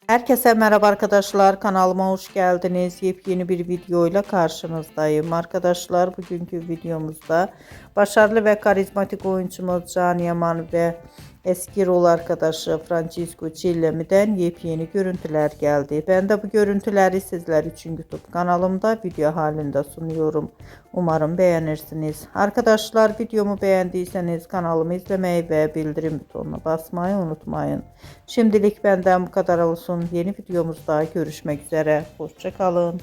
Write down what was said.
Herkese merhaba arkadaşlar, kanalıma hoş geldiniz. Yepyeni bir videoyla karşınızdayım. Arkadaşlar, bugünkü videomuzda başarılı ve karizmatik oyuncumuz Can Yaman ve eski rol arkadaşı Francisco Cillemi'den yepyeni görüntüler geldi. Ben de bu görüntüleri sizler için YouTube kanalımda video halinde sunuyorum. Umarım beğenirsiniz. Arkadaşlar, videomu beğendiyseniz kanalımı izlemeyi ve bildirim butonuna basmayı unutmayın. Şimdilik benden bu kadar olsun. Yeni videomuzda görüşmek üzere. Hoşça kalın.